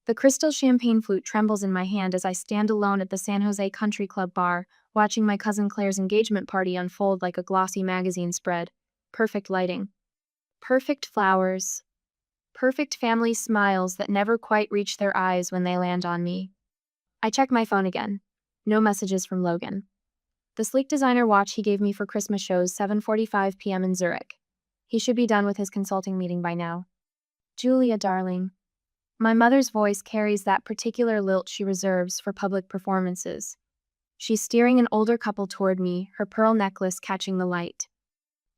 The crystal champagne flute trembles in my hand as I stand alone at the San Jose Country Club bar, watching my cousin Claire's engagement party unfold like a glossy magazine spread. Perfect lighting. Perfect flowers. Perfect family smiles that never quite reach their eyes when they land on me. I check my phone again. No messages from Logan. The sleek designer watch he gave me for Christmas shows 7:45 p.m. in Zurich. He should be done with his consulting meeting by now. Julia, darling. My mother's voice carries that particular lilt she reserves for public performances. She's steering an older couple toward me, her pearl necklace catching the light.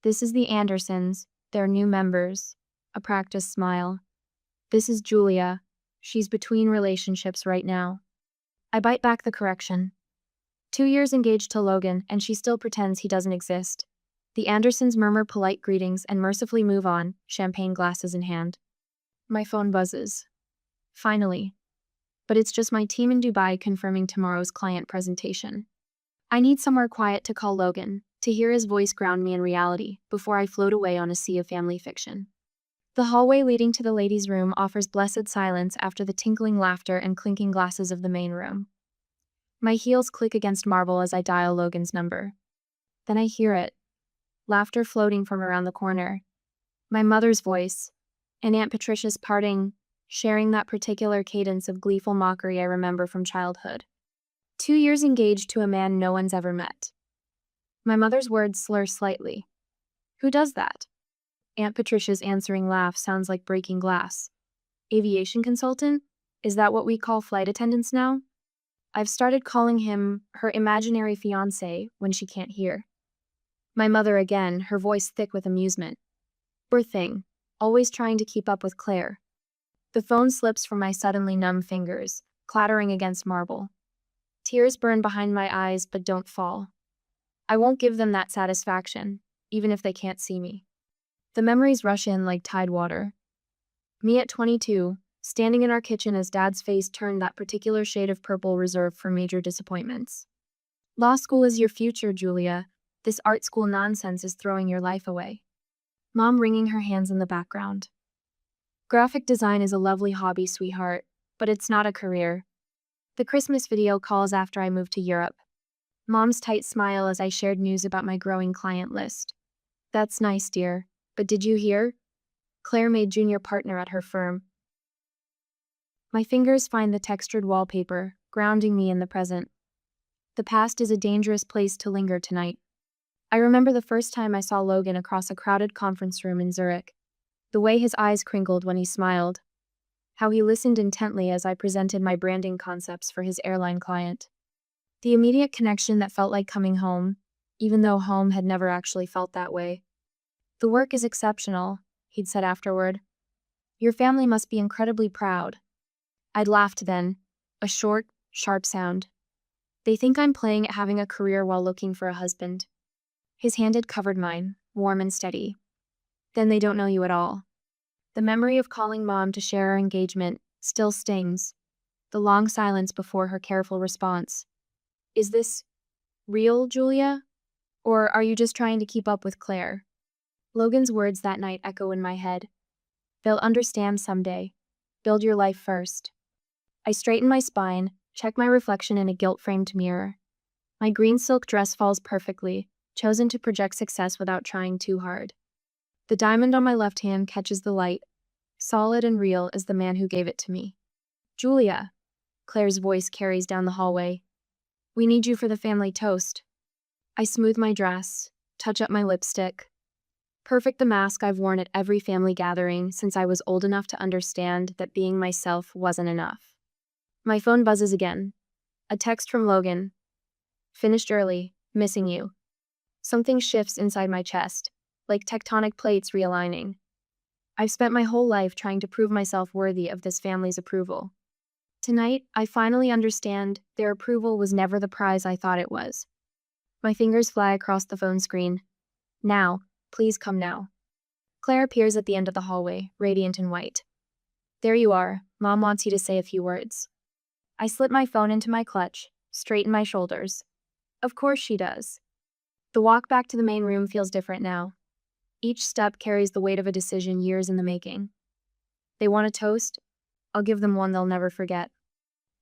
This is the Andersons, their new members. A practiced smile. This is Julia. She's between relationships right now. I bite back the correction. 2 years engaged to Logan, and she still pretends he doesn't exist. The Andersons murmur polite greetings and mercifully move on, champagne glasses in hand. My phone buzzes. Finally. But it's just my team in Dubai confirming tomorrow's client presentation. I need somewhere quiet to call Logan, to hear his voice ground me in reality, before I float away on a sea of family fiction. The hallway leading to the ladies' room offers blessed silence after the tinkling laughter and clinking glasses of the main room. My heels click against marble as I dial Logan's number. Then I hear it. Laughter floating from around the corner. My mother's voice, and Aunt Patricia's parting, sharing that particular cadence of gleeful mockery I remember from childhood. 2 years engaged to a man no one's ever met. My mother's words slur slightly. Who does that? Aunt Patricia's answering laugh sounds like breaking glass. Aviation consultant? Is that what we call flight attendants now? I've started calling him her imaginary fiancé when she can't hear. My mother again, her voice thick with amusement. Poor thing, always trying to keep up with Claire. The phone slips from my suddenly numb fingers, clattering against marble. Tears burn behind my eyes but don't fall. I won't give them that satisfaction, even if they can't see me. The memories rush in like tide water. Me at 22, standing in our kitchen as Dad's face turned that particular shade of purple reserved for major disappointments. Law school is your future, Julia. This art school nonsense is throwing your life away. Mom wringing her hands in the background. Graphic design is a lovely hobby, sweetheart, but it's not a career. The Christmas video calls after I moved to Europe. Mom's tight smile as I shared news about my growing client list. That's nice, dear, but did you hear? Claire made junior partner at her firm. My fingers find the textured wallpaper, grounding me in the present. The past is a dangerous place to linger tonight. I remember the first time I saw Logan across a crowded conference room in Zurich. The way his eyes crinkled when he smiled. How he listened intently as I presented my branding concepts for his airline client. The immediate connection that felt like coming home, even though home had never actually felt that way. The work is exceptional, he'd said afterward. Your family must be incredibly proud. I'd laughed then, a short, sharp sound. They think I'm playing at having a career while looking for a husband. His hand had covered mine, warm and steady. Then they don't know you at all. The memory of calling Mom to share our engagement still stings. The long silence before her careful response. Is this real, Julia? Or are you just trying to keep up with Claire? Logan's words that night echo in my head. They'll understand someday. Build your life first. I straighten my spine, check my reflection in a gilt-framed mirror. My green silk dress falls perfectly, chosen to project success without trying too hard. The diamond on my left hand catches the light, solid and real as the man who gave it to me. Julia, Claire's voice carries down the hallway. We need you for the family toast. I smooth my dress, touch up my lipstick. Perfect the mask I've worn at every family gathering since I was old enough to understand that being myself wasn't enough. My phone buzzes again. A text from Logan. Finished early, missing you. Something shifts inside my chest, like tectonic plates realigning. I've spent my whole life trying to prove myself worthy of this family's approval. Tonight, I finally understand their approval was never the prize I thought it was. My fingers fly across the phone screen. Now, please come now. Claire appears at the end of the hallway, radiant in white. There you are. Mom wants you to say a few words. I slip my phone into my clutch, straighten my shoulders. Of course she does. The walk back to the main room feels different now. Each step carries the weight of a decision years in the making. They want a toast? I'll give them one they'll never forget.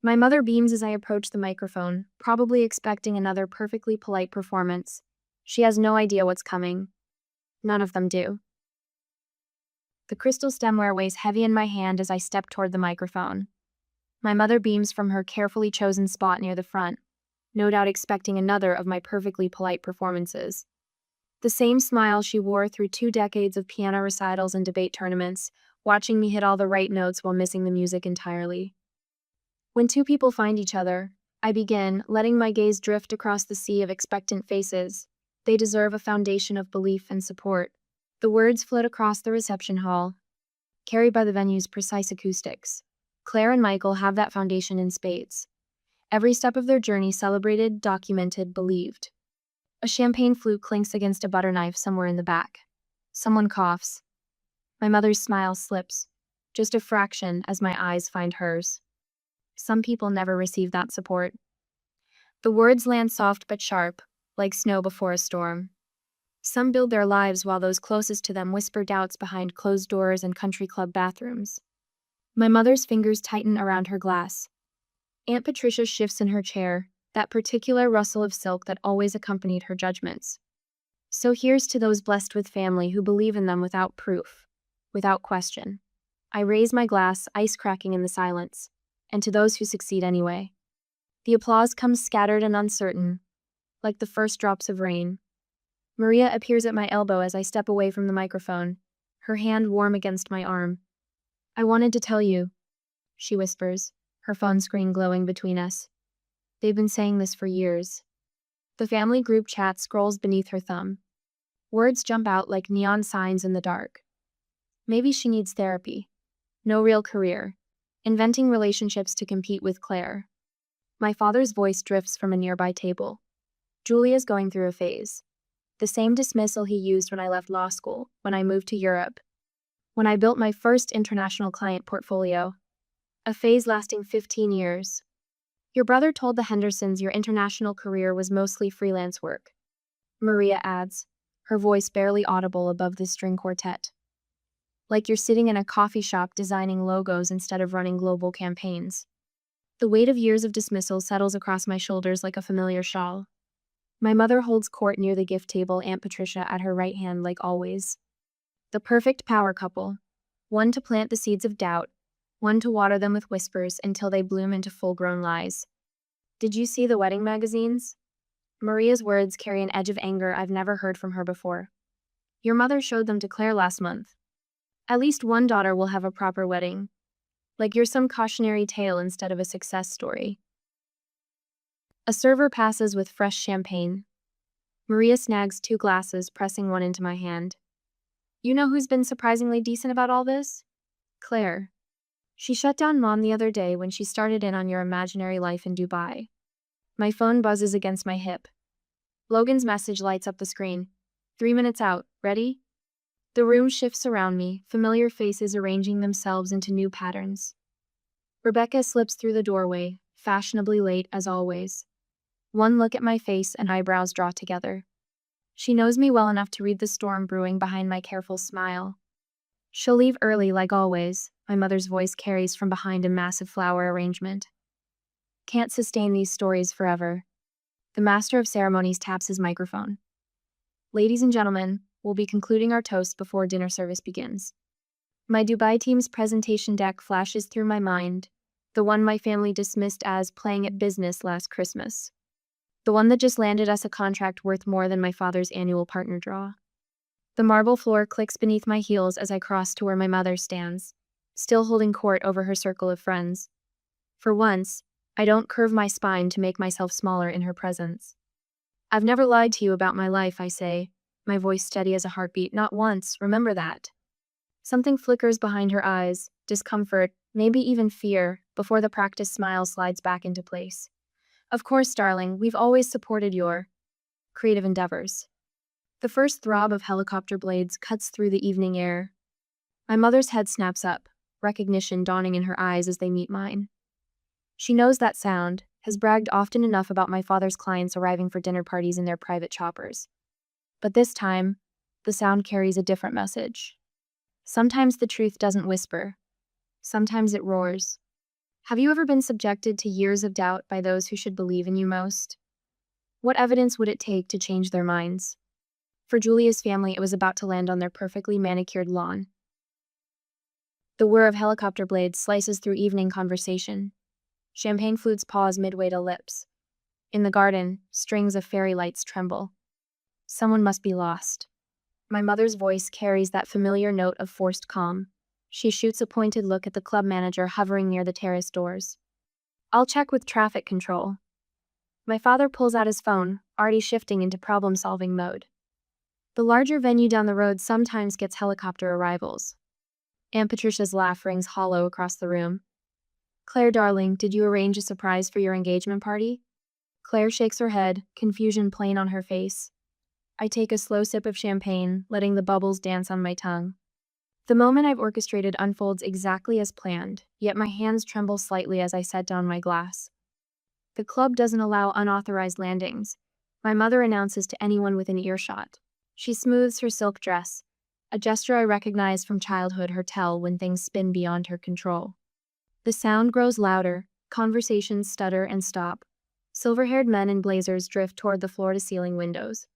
My mother beams as I approach the microphone, probably expecting another perfectly polite performance. She has no idea what's coming. None of them do. The crystal stemware weighs heavy in my hand as I step toward the microphone. My mother beams from her carefully chosen spot near the front, no doubt expecting another of my perfectly polite performances. The same smile she wore through 2 decades of piano recitals and debate tournaments, watching me hit all the right notes while missing the music entirely. When two people find each other, I begin, letting my gaze drift across the sea of expectant faces. They deserve a foundation of belief and support. The words float across the reception hall, carried by the venue's precise acoustics. Claire and Michael have that foundation in spades. Every step of their journey celebrated, documented, believed. A champagne flute clinks against a butter knife somewhere in the back. Someone coughs. My mother's smile slips, just a fraction as my eyes find hers. Some people never receive that support. The words land soft but sharp, like snow before a storm. Some build their lives while those closest to them whisper doubts behind closed doors and country club bathrooms. My mother's fingers tighten around her glass. Aunt Patricia shifts in her chair, that particular rustle of silk that always accompanied her judgments. So here's to those blessed with family who believe in them without proof, without question. I raise my glass, ice cracking in the silence, and to those who succeed anyway. The applause comes scattered and uncertain, like the first drops of rain. Maria appears at my elbow as I step away from the microphone, her hand warm against my arm. I wanted to tell you, she whispers, her phone screen glowing between us. They've been saying this for years. The family group chat scrolls beneath her thumb. Words jump out like neon signs in the dark. Maybe she needs therapy. No real career. Inventing relationships to compete with Claire. My father's voice drifts from a nearby table. Julia's going through a phase. The same dismissal he used when I left law school, when I moved to Europe, when I built my first international client portfolio. A phase lasting 15 years. Your brother told the Hendersons your international career was mostly freelance work. Maria adds, her voice barely audible above the string quartet. Like you're sitting in a coffee shop designing logos instead of running global campaigns. The weight of years of dismissal settles across my shoulders like a familiar shawl. My mother holds court near the gift table, Aunt Patricia at her right hand like always. The perfect power couple. One to plant the seeds of doubt, one to water them with whispers until they bloom into full-grown lies. Did you see the wedding magazines? Maria's words carry an edge of anger I've never heard from her before. Your mother showed them to Claire last month. At least one daughter will have a proper wedding. Like you're some cautionary tale instead of a success story. A server passes with fresh champagne. Maria snags 2 glasses, pressing one into my hand. You know who's been surprisingly decent about all this? Claire. She shut down Mom the other day when she started in on your imaginary life in Dubai. My phone buzzes against my hip. Logan's message lights up the screen. 3 minutes out. Ready? The room shifts around me, familiar faces arranging themselves into new patterns. Rebecca slips through the doorway, fashionably late as always. One look at my face and eyebrows draw together. She knows me well enough to read the storm brewing behind my careful smile. She'll leave early like always, my mother's voice carries from behind a massive flower arrangement. Can't sustain these stories forever. The master of ceremonies taps his microphone. Ladies and gentlemen, we'll be concluding our toast before dinner service begins. My Dubai team's presentation deck flashes through my mind, the one my family dismissed as playing at business last Christmas. The one that just landed us a contract worth more than my father's annual partner draw. The marble floor clicks beneath my heels as I cross to where my mother stands, still holding court over her circle of friends. For once, I don't curve my spine to make myself smaller in her presence. I've never lied to you about my life, I say, my voice steady as a heartbeat. Not once, remember that. Something flickers behind her eyes, discomfort, maybe even fear, before the practiced smile slides back into place. Of course, darling, we've always supported your creative endeavors. The first throb of helicopter blades cuts through the evening air. My mother's head snaps up, recognition dawning in her eyes as they meet mine. She knows that sound, has bragged often enough about my father's clients arriving for dinner parties in their private choppers. But this time, the sound carries a different message. Sometimes the truth doesn't whisper. Sometimes it roars. Have you ever been subjected to years of doubt by those who should believe in you most? What evidence would it take to change their minds? For Julia's family, it was about to land on their perfectly manicured lawn. The whir of helicopter blades slices through evening conversation. Champagne flutes pause midway to lips. In the garden, strings of fairy lights tremble. Someone must be lost. My mother's voice carries that familiar note of forced calm. She shoots a pointed look at the club manager hovering near the terrace doors. I'll check with traffic control. My father pulls out his phone, already shifting into problem-solving mode. The larger venue down the road sometimes gets helicopter arrivals. Aunt Patricia's laugh rings hollow across the room. Claire, darling, did you arrange a surprise for your engagement party? Claire shakes her head, confusion plain on her face. I take a slow sip of champagne, letting the bubbles dance on my tongue. The moment I've orchestrated unfolds exactly as planned, yet my hands tremble slightly as I set down my glass. The club doesn't allow unauthorized landings. My mother announces to anyone within earshot. She smooths her silk dress, a gesture I recognize from childhood, her tell when things spin beyond her control. The sound grows louder, conversations stutter and stop. Silver-haired men in blazers drift toward the floor-to-ceiling windows.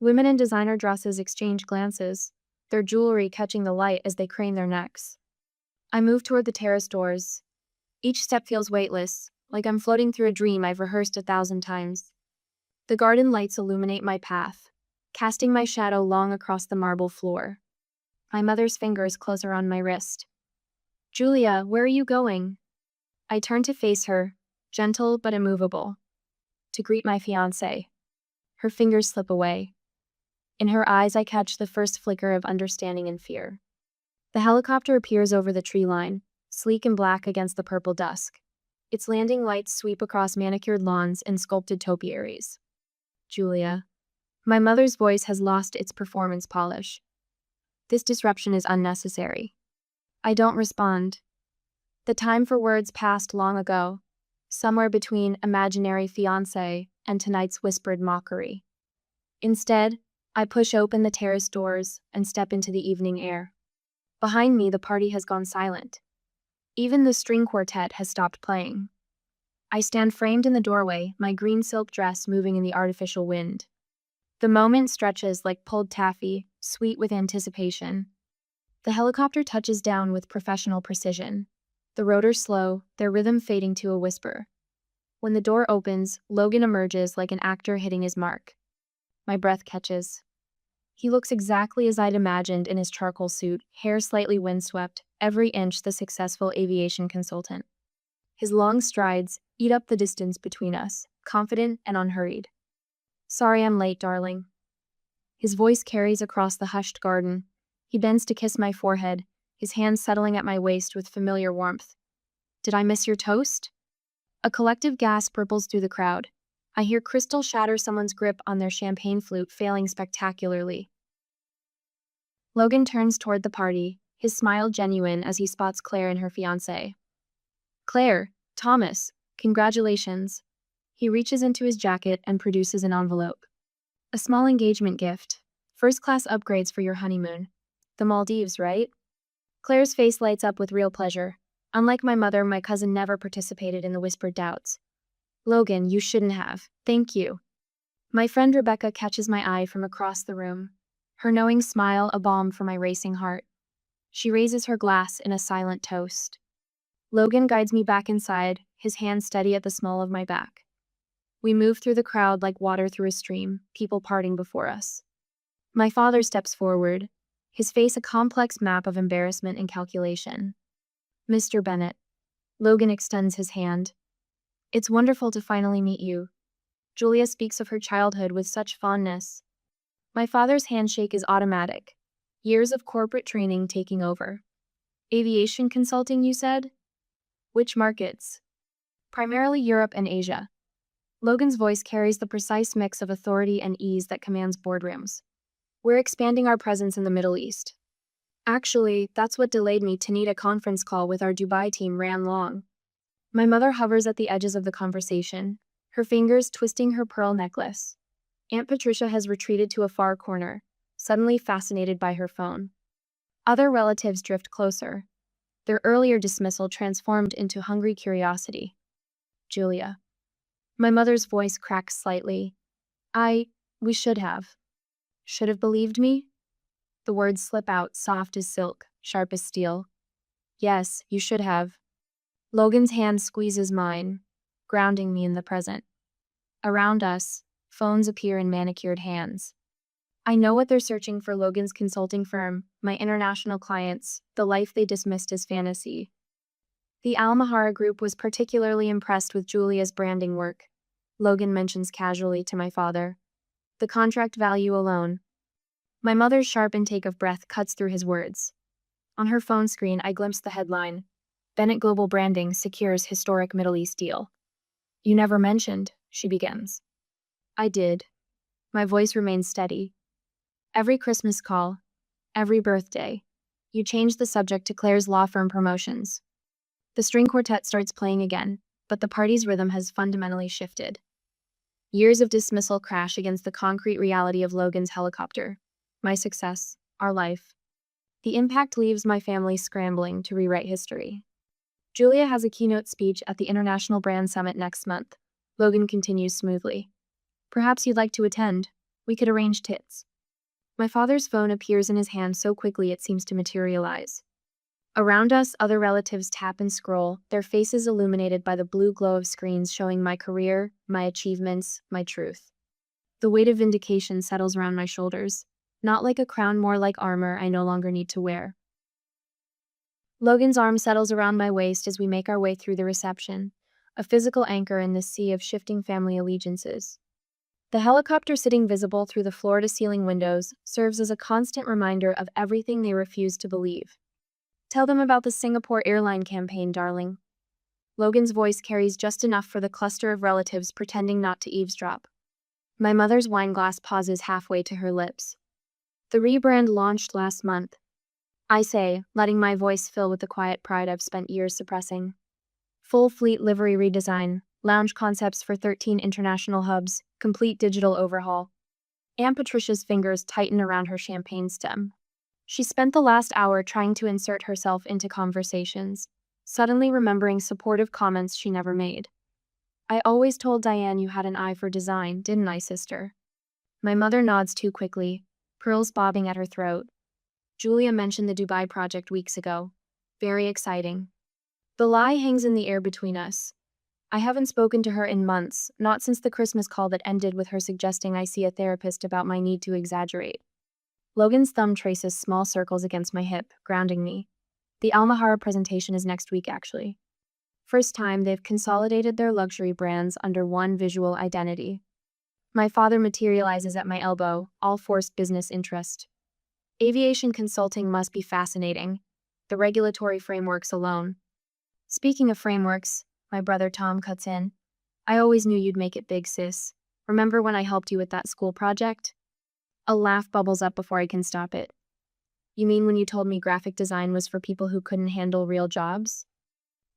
Women in designer dresses exchange glances, their jewelry catching the light as they crane their necks. I move toward the terrace doors. Each step feels weightless, like I'm floating through a dream I've rehearsed 1,000 times. The garden lights illuminate my path, casting my shadow long across the marble floor. My mother's fingers close around my wrist. Julia, where are you going? I turn to face her, gentle but immovable, to greet my fiancé. Her fingers slip away. In her eyes, I catch the first flicker of understanding and fear. The helicopter appears over the tree line, sleek and black against the purple dusk. Its landing lights sweep across manicured lawns and sculpted topiaries. Julia. My mother's voice has lost its performance polish. This disruption is unnecessary. I don't respond. The time for words passed long ago, somewhere between imaginary fiancé and tonight's whispered mockery. Instead, I push open the terrace doors and step into the evening air. Behind me, the party has gone silent. Even the string quartet has stopped playing. I stand framed in the doorway, my green silk dress moving in the artificial wind. The moment stretches like pulled taffy, sweet with anticipation. The helicopter touches down with professional precision. The rotors slow, their rhythm fading to a whisper. When the door opens, Logan emerges like an actor hitting his mark. My breath catches. He looks exactly as I'd imagined in his charcoal suit, hair slightly windswept, every inch the successful aviation consultant. His long strides eat up the distance between us, confident and unhurried. Sorry I'm late, darling. His voice carries across the hushed garden. He bends to kiss my forehead, his hands settling at my waist with familiar warmth. Did I miss your toast? A collective gasp ripples through the crowd. I hear crystal shatter someone's grip on their champagne flute, failing spectacularly. Logan turns toward the party, his smile genuine as he spots Claire and her fiancé. Claire, Thomas, congratulations. He reaches into his jacket and produces an envelope. A small engagement gift. First-class upgrades for your honeymoon. The Maldives, right? Claire's face lights up with real pleasure. Unlike my mother, my cousin never participated in the whispered doubts. Logan, you shouldn't have. Thank you. My friend Rebecca catches my eye from across the room, her knowing smile a balm for my racing heart. She raises her glass in a silent toast. Logan guides me back inside, his hand steady at the small of my back. We move through the crowd like water through a stream, people parting before us. My father steps forward, his face a complex map of embarrassment and calculation. Mr. Bennett. Logan extends his hand. It's wonderful to finally meet you. Julia speaks of her childhood with such fondness. My father's handshake is automatic. Years of corporate training taking over. Aviation consulting, you said? Which markets? Primarily Europe and Asia. Logan's voice carries the precise mix of authority and ease that commands boardrooms. We're expanding our presence in the Middle East. Actually, that's what delayed me to need a conference call with our Dubai team ran long. My mother hovers at the edges of the conversation, her fingers twisting her pearl necklace. Aunt Patricia has retreated to a far corner, suddenly fascinated by her phone. Other relatives drift closer, Their earlier dismissal transformed into hungry curiosity. Julia. My mother's voice cracked slightly. We should have. Should have believed me? The words slip out, soft as silk, sharp as steel. Yes, you should have. Logan's hand squeezes mine, grounding me in the present. Around us, phones appear in manicured hands. I know what they're searching for: Logan's consulting firm, my international clients, the life they dismissed as fantasy. The Almahara group was particularly impressed with Julia's branding work. Logan mentions casually to my father. The contract value alone. My mother's sharp intake of breath cuts through his words. On her phone screen, I glimpse the headline: Bennett Global Branding secures historic Middle East deal. You never mentioned, she begins. I did. My voice remains steady. Every Christmas call, every birthday, you change the subject to Claire's law firm promotions. The string quartet starts playing again, but the party's rhythm has fundamentally shifted. Years of dismissal crash against the concrete reality of Logan's helicopter. My success, our life. The impact leaves my family scrambling to rewrite history. Julia has a keynote speech at the International Brand Summit next month. Logan continues smoothly. Perhaps you'd like to attend. We could arrange tickets. My father's phone appears in his hand so quickly it seems to materialize. Around us, other relatives tap and scroll, their faces illuminated by the blue glow of screens showing my career, my achievements, my truth. The weight of vindication settles around my shoulders, not like a crown, more like armor I no longer need to wear. Logan's arm settles around my waist as we make our way through the reception, a physical anchor in this sea of shifting family allegiances. The helicopter sitting visible through the floor-to-ceiling windows serves as a constant reminder of everything they refuse to believe. Tell them about the Singapore airline campaign, darling. Logan's voice carries just enough for the cluster of relatives pretending not to eavesdrop. My mother's wine glass pauses halfway to her lips. The rebrand launched last month, I say, letting my voice fill with the quiet pride I've spent years suppressing. Full fleet livery redesign, lounge concepts for 13 international hubs, complete digital overhaul. Aunt Patricia's fingers tighten around her champagne stem. She spent the last hour trying to insert herself into conversations, suddenly remembering supportive comments she never made. I always told Diane you had an eye for design, didn't I, sister? My mother nods too quickly, pearls bobbing at her throat. Julia mentioned the Dubai project weeks ago. Very exciting. The lie hangs in the air between us. I haven't spoken to her in months, not since the Christmas call that ended with her suggesting I see a therapist about my need to exaggerate. Logan's thumb traces small circles against my hip, grounding me. The Almahara presentation is next week, actually. First time they've consolidated their luxury brands under one visual identity. My father materializes at my elbow, all forced business interest. Aviation consulting must be fascinating. The regulatory frameworks alone. Speaking of frameworks, my brother Tom cuts in. I always knew you'd make it big, sis. Remember when I helped you with that school project? A laugh bubbles up before I can stop it. You mean when you told me graphic design was for people who couldn't handle real jobs?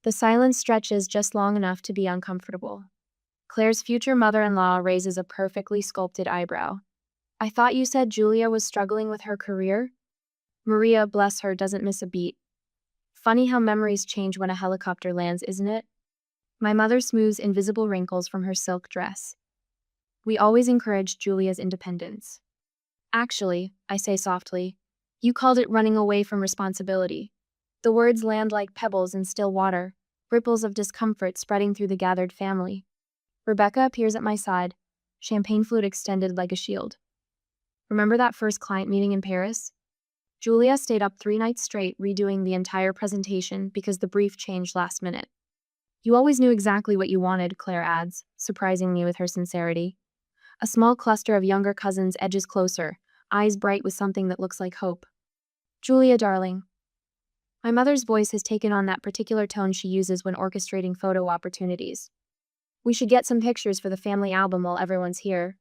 The silence stretches just long enough to be uncomfortable. Claire's future mother-in-law raises a perfectly sculpted eyebrow. I thought you said Julia was struggling with her career? Maria, bless her, doesn't miss a beat. Funny how memories change when a helicopter lands, isn't it? My mother smooths invisible wrinkles from her silk dress. We always encouraged Julia's independence. Actually, I say softly, you called it running away from responsibility. The words land like pebbles in still water, ripples of discomfort spreading through the gathered family. Rebecca appears at my side, champagne flute extended like a shield. Remember that first client meeting in Paris? Julia stayed up 3 nights straight redoing the entire presentation because the brief changed last minute. You always knew exactly what you wanted, Claire adds, surprising me with her sincerity. A small cluster of younger cousins edges closer, eyes bright with something that looks like hope. Julia, darling. My mother's voice has taken on that particular tone she uses when orchestrating photo opportunities. We should get some pictures for the family album while everyone's here.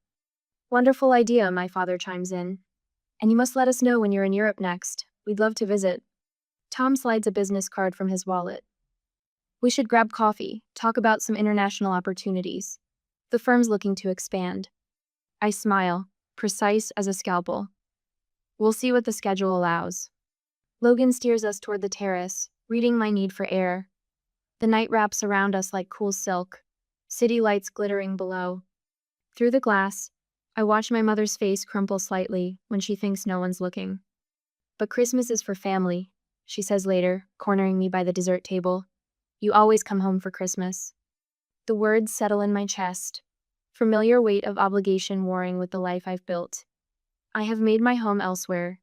Wonderful idea, my father chimes in. And you must let us know when you're in Europe next. We'd love to visit. Tom slides a business card from his wallet. We should grab coffee, talk about some international opportunities. The firm's looking to expand. I smile, precise as a scalpel. We'll see what the schedule allows. Logan steers us toward the terrace, reading my need for air. The night wraps around us like cool silk, city lights glittering below. Through the glass, I watch my mother's face crumple slightly when she thinks no one's looking. But Christmas is for family, she says later, cornering me by the dessert table. You always come home for Christmas. The words settle in my chest, familiar weight of obligation warring with the life I've built. I have made my home elsewhere.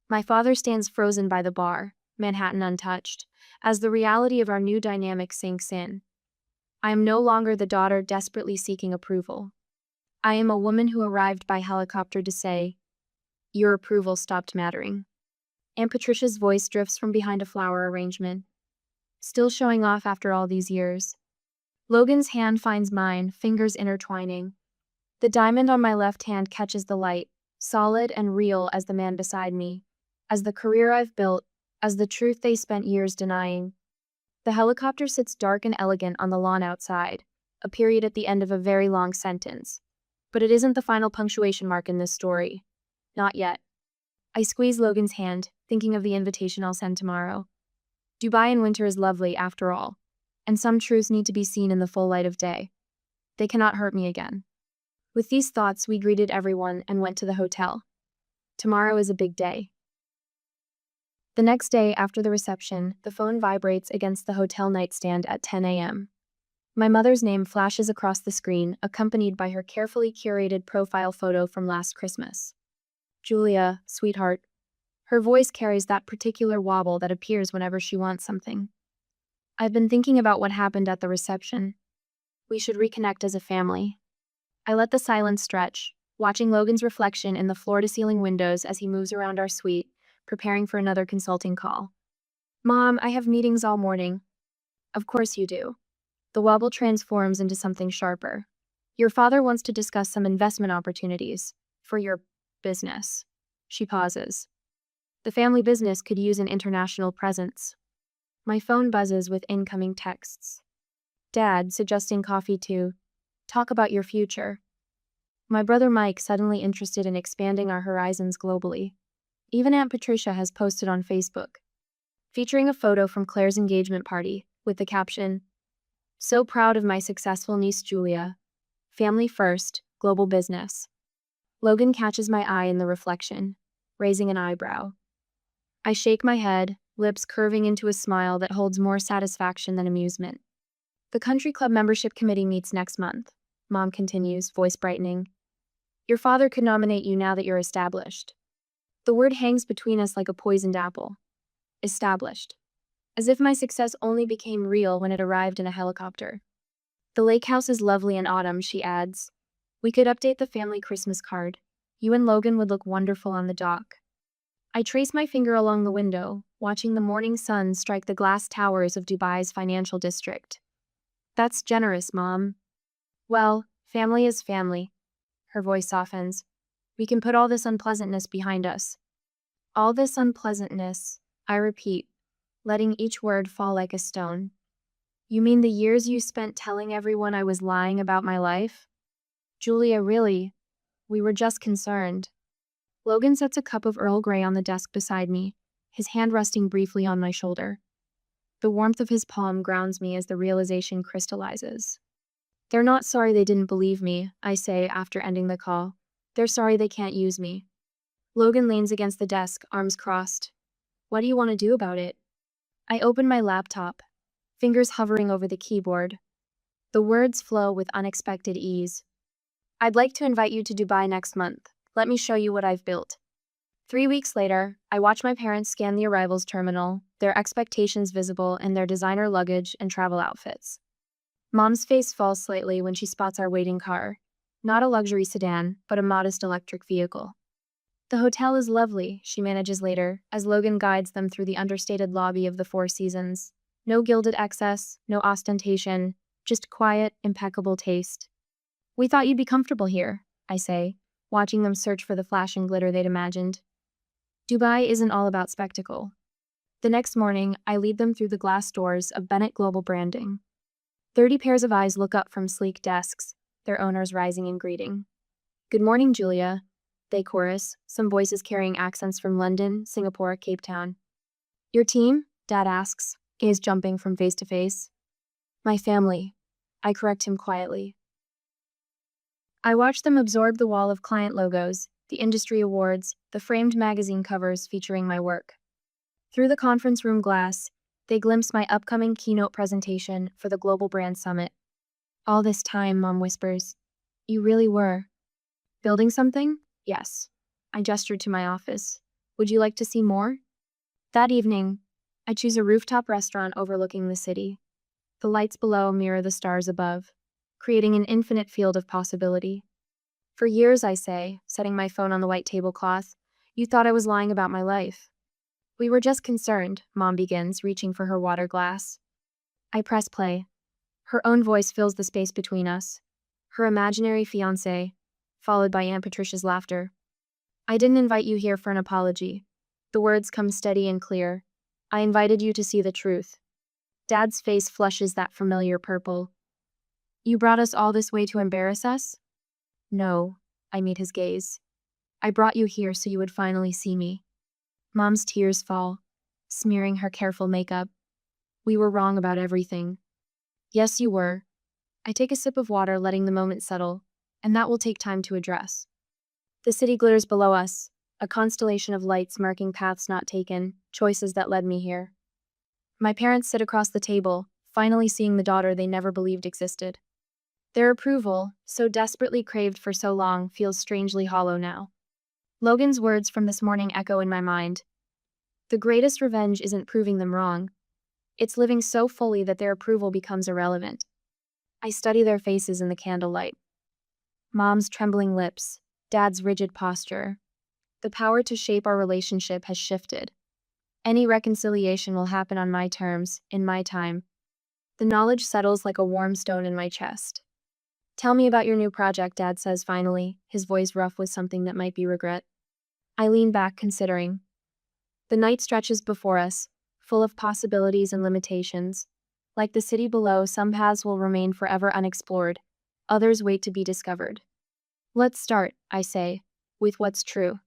My father stands frozen by the bar, Manhattan untouched, as the reality of our new dynamic sinks in. I am no longer the daughter desperately seeking approval. I am a woman who arrived by helicopter to say, your approval stopped mattering. Aunt Patricia's voice drifts from behind a flower arrangement, still showing off after all these years. Logan's hand finds mine, fingers intertwining. The diamond on my left hand catches the light, solid and real as the man beside me, as the career I've built, as the truth they spent years denying. The helicopter sits dark and elegant on the lawn outside, a period at the end of a very long sentence. But it isn't the final punctuation mark in this story. Not yet. I squeeze Logan's hand, thinking of the invitation I'll send tomorrow. Dubai in winter is lovely, after all, and some truths need to be seen in the full light of day. They cannot hurt me again. With these thoughts, we greeted everyone and went to the hotel. Tomorrow is a big day. The next day, after the reception, the phone vibrates against the hotel nightstand at 10 a.m. My mother's name flashes across the screen, accompanied by her carefully curated profile photo from last Christmas. Julia, sweetheart. Her voice carries that particular wobble that appears whenever she wants something. I've been thinking about what happened at the reception. We should reconnect as a family. I let the silence stretch, watching Logan's reflection in the floor-to-ceiling windows as he moves around our suite, preparing for another consulting call. Mom, I have meetings all morning. Of course you do. The wobble transforms into something sharper. Your father wants to discuss some investment opportunities for your business. She pauses. The family business could use an international presence. My phone buzzes with incoming texts. Dad, suggesting coffee to talk about your future. My brother Mike, suddenly interested in expanding our horizons globally. Even Aunt Patricia has posted on Facebook, featuring a photo from Claire's engagement party, with the caption, so proud of my successful niece Julia. Family first, global business. Logan catches my eye in the reflection, raising an eyebrow. I shake my head, lips curving into a smile that holds more satisfaction than amusement. The country club membership committee meets next month, Mom continues, voice brightening. Your father could nominate you now that you're established. The word hangs between us like a poisoned apple. Established. As if my success only became real when it arrived in a helicopter. The lake house is lovely in autumn, she adds. We could update the family Christmas card. You and Logan would look wonderful on the dock. I trace my finger along the window, watching the morning sun strike the glass towers of Dubai's financial district. That's generous, Mom. Well, family is family. Her voice softens. We can put all this unpleasantness behind us. All this unpleasantness, I repeat, letting each word fall like a stone. You mean the years you spent telling everyone I was lying about my life? Julia, really? We were just concerned. Logan sets a cup of Earl Grey on the desk beside me, his hand resting briefly on my shoulder. The warmth of his palm grounds me as the realization crystallizes. They're not sorry they didn't believe me, I say after ending the call. They're sorry they can't use me. Logan leans against the desk, arms crossed. What do you want to do about it? I open my laptop, fingers hovering over the keyboard. The words flow with unexpected ease. I'd like to invite you to Dubai next month. Let me show you what I've built. 3 weeks later, I watch my parents scan the arrivals terminal, their expectations visible in their designer luggage and travel outfits. Mom's face falls slightly when she spots our waiting car. Not a luxury sedan, but a modest electric vehicle. The hotel is lovely, she manages later, as Logan guides them through the understated lobby of the Four Seasons. No gilded excess, no ostentation, just quiet, impeccable taste. We thought you'd be comfortable here, I say, watching them search for the flash and glitter they'd imagined. Dubai isn't all about spectacle. The next morning, I lead them through the glass doors of Bennett Global Branding. 30 pairs of eyes look up from sleek desks, their owners rising in greeting. Good morning, Julia, they chorus, some voices carrying accents from London, Singapore, Cape Town. Your team? Dad asks, gaze jumping from face to face. My family. I correct him quietly. I watch them absorb the wall of client logos, the industry awards, the framed magazine covers featuring my work. Through the conference room glass, they glimpse my upcoming keynote presentation for the Global Brand Summit. All this time, Mom whispers, "You really were building something?" Yes. I gestured to my office. Would you like to see more? That evening, I choose a rooftop restaurant overlooking the city. The lights below mirror the stars above, creating an infinite field of possibility. For years, I say, setting my phone on the white tablecloth, you thought I was lying about my life. We were just concerned, Mom begins, reaching for her water glass. I press play. Her own voice fills the space between us. Her imaginary fiancé, followed by Aunt Patricia's laughter. I didn't invite you here for an apology. The words come steady and clear. I invited you to see the truth. Dad's face flushes that familiar purple. You brought us all this way to embarrass us? No, I meet his gaze. I brought you here so you would finally see me. Mom's tears fall, smearing her careful makeup. We were wrong about everything. Yes, you were. I take a sip of water, letting the moment settle, and that will take time to address. The city glitters below us, a constellation of lights marking paths not taken, choices that led me here. My parents sit across the table, finally seeing the daughter they never believed existed. Their approval, so desperately craved for so long, feels strangely hollow now. Logan's words from this morning echo in my mind. The greatest revenge isn't proving them wrong. It's living so fully that their approval becomes irrelevant. I study their faces in the candlelight. Mom's trembling lips, Dad's rigid posture. The power to shape our relationship has shifted. Any reconciliation will happen on my terms, in my time. The knowledge settles like a warm stone in my chest. Tell me about your new project, Dad says finally, his voice rough with something that might be regret. I lean back, considering. The night stretches before us, full of possibilities and limitations. Like the city below, some paths will remain forever unexplored. Others wait to be discovered. Let's start, I say, with what's true.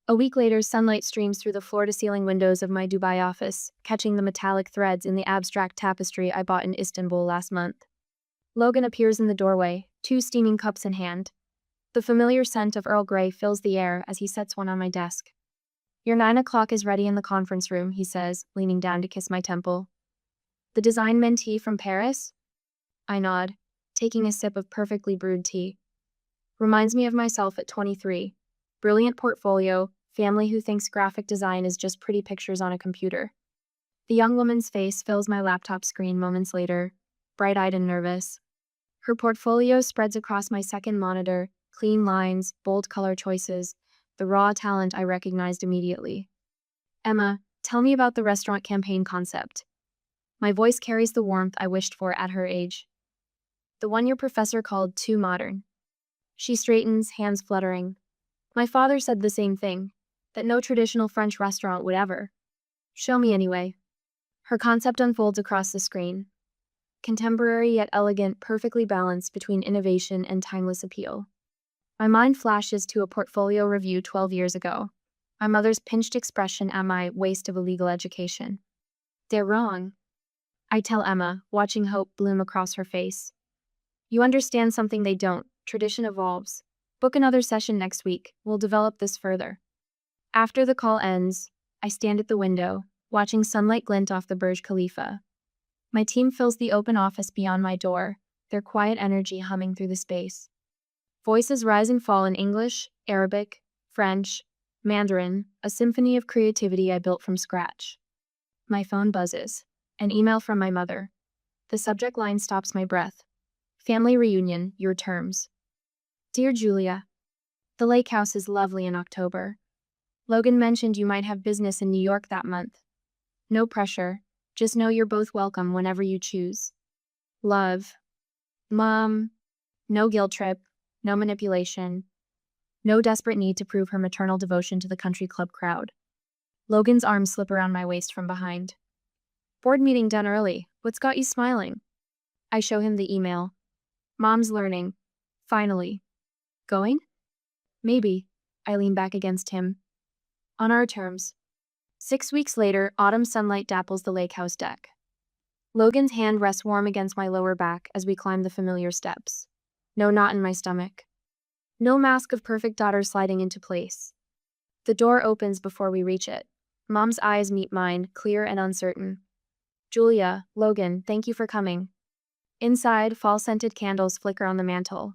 A week later, sunlight streams through the floor-to-ceiling windows of my Dubai office, catching the metallic threads in the abstract tapestry I bought in Istanbul last month. Logan appears in the doorway, 2 steaming cups in hand. The familiar scent of Earl Grey fills the air as he sets one on my desk. Your 9 o'clock is ready in the conference room, he says, leaning down to kiss my temple. The design mentee from Paris? I nod, taking a sip of perfectly brewed tea. Reminds me of myself at 23. Brilliant portfolio, family who thinks graphic design is just pretty pictures on a computer. The young woman's face fills my laptop screen moments later, bright-eyed and nervous. Her portfolio spreads across my second monitor, clean lines, bold color choices, the raw talent I recognized immediately. Emma, tell me about the restaurant campaign concept. My voice carries the warmth I wished for at her age. The one your professor called too modern. She straightens, hands fluttering. My father said the same thing, that no traditional French restaurant would ever. Show me anyway. Her concept unfolds across the screen. Contemporary yet elegant, perfectly balanced between innovation and timeless appeal. My mind flashes to a portfolio review 12 years ago. My mother's pinched expression at my waste of a legal education. They're wrong. I tell Emma, watching hope bloom across her face. You understand something they don't. Tradition evolves. Book another session next week. We'll develop this further. After the call ends, I stand at the window, watching sunlight glint off the Burj Khalifa. My team fills the open office beyond my door, their quiet energy humming through the space. Voices rise and fall in English, Arabic, French, Mandarin, a symphony of creativity I built from scratch. My phone buzzes. An email from my mother. The subject line stops my breath. Family reunion, your terms. Dear Julia, the lake house is lovely in October. Logan mentioned you might have business in New York that month. No pressure, just know you're both welcome whenever you choose. Love. Mom. No guilt trip, no manipulation, no desperate need to prove her maternal devotion to the country club crowd. Logan's arms slip around my waist from behind. Board meeting done early, what's got you smiling? I show him the email. Mom's learning. Finally. Going? Maybe. I lean back against him. On our terms. 6 weeks later, autumn sunlight dapples the lake house deck. Logan's hand rests warm against my lower back as we climb the familiar steps. No knot in my stomach. No mask of perfect daughter sliding into place. The door opens before we reach it. Mom's eyes meet mine, clear and uncertain. Julia, Logan, thank you for coming. Inside, fall-scented candles flicker on the mantel.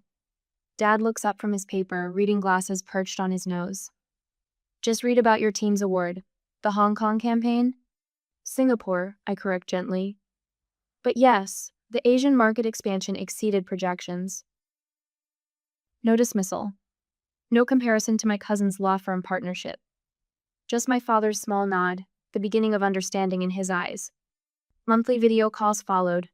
Dad looks up from his paper, reading glasses perched on his nose. Just read about your team's award. The Hong Kong campaign? Singapore, I correct gently. But yes, the Asian market expansion exceeded projections. No dismissal. No comparison to my cousin's law firm partnership. Just my father's small nod, the beginning of understanding in his eyes. Monthly video calls followed.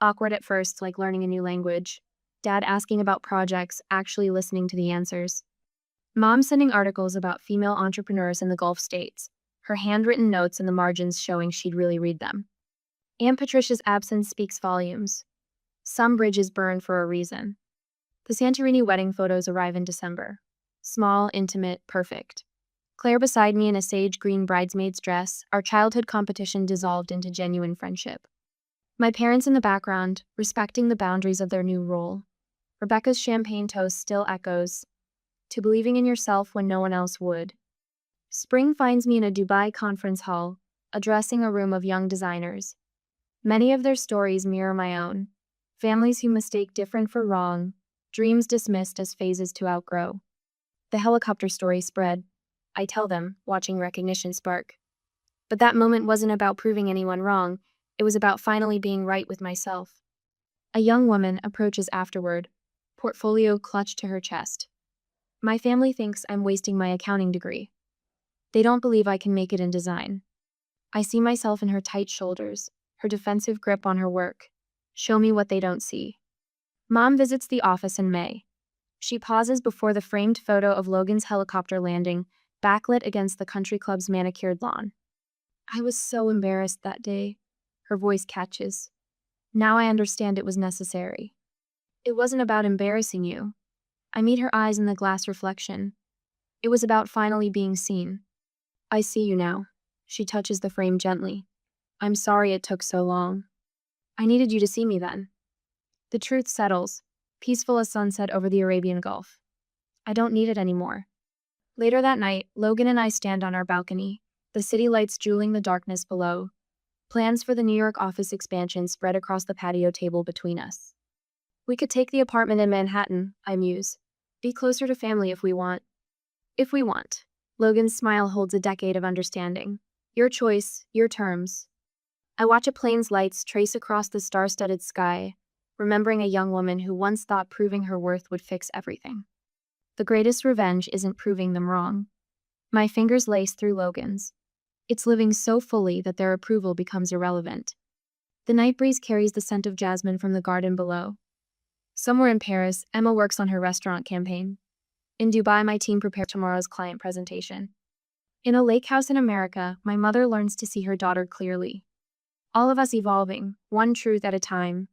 Awkward at first, like learning a new language. Dad asking about projects, actually listening to the answers. Mom sending articles about female entrepreneurs in the Gulf states, her handwritten notes in the margins showing she'd really read them. Aunt Patricia's absence speaks volumes. Some bridges burn for a reason. The Santorini wedding photos arrive in December. Small, intimate, perfect. Claire beside me in a sage green bridesmaid's dress, our childhood competition dissolved into genuine friendship. My parents in the background, respecting the boundaries of their new role. Rebecca's champagne toast still echoes, to believing in yourself when no one else would. Spring finds me in a Dubai conference hall, addressing a room of young designers. Many of their stories mirror my own. Families who mistake different for wrong, dreams dismissed as phases to outgrow. The helicopter story spread. I tell them, watching recognition spark. But that moment wasn't about proving anyone wrong. It was about finally being right with myself. A young woman approaches afterward, portfolio clutched to her chest. My family thinks I'm wasting my accounting degree. They don't believe I can make it in design. I see myself in her tight shoulders, her defensive grip on her work. Show me what they don't see. Mom visits the office in May. She pauses before the framed photo of Logan's helicopter landing, backlit against the country club's manicured lawn. I was so embarrassed that day. Her voice catches. Now I understand it was necessary. It wasn't about embarrassing you. I meet her eyes in the glass reflection. It was about finally being seen. I see you now. She touches the frame gently. I'm sorry it took so long. I needed you to see me then. The truth settles, peaceful as sunset over the Arabian Gulf. I don't need it anymore. Later that night, Logan and I stand on our balcony, the city lights jeweling the darkness below. Plans for the New York office expansion spread across the patio table between us. We could take the apartment in Manhattan, I muse. Be closer to family if we want. If we want. Logan's smile holds a decade of understanding. Your choice, your terms. I watch a plane's lights trace across the star-studded sky, remembering a young woman who once thought proving her worth would fix everything. The greatest revenge isn't proving them wrong. My fingers lace through Logan's. It's living so fully that their approval becomes irrelevant. The night breeze carries the scent of jasmine from the garden below. Somewhere in Paris, Emma works on her restaurant campaign. In Dubai, my team prepares tomorrow's client presentation. In a lake house in America, my mother learns to see her daughter clearly. All of us evolving, one truth at a time,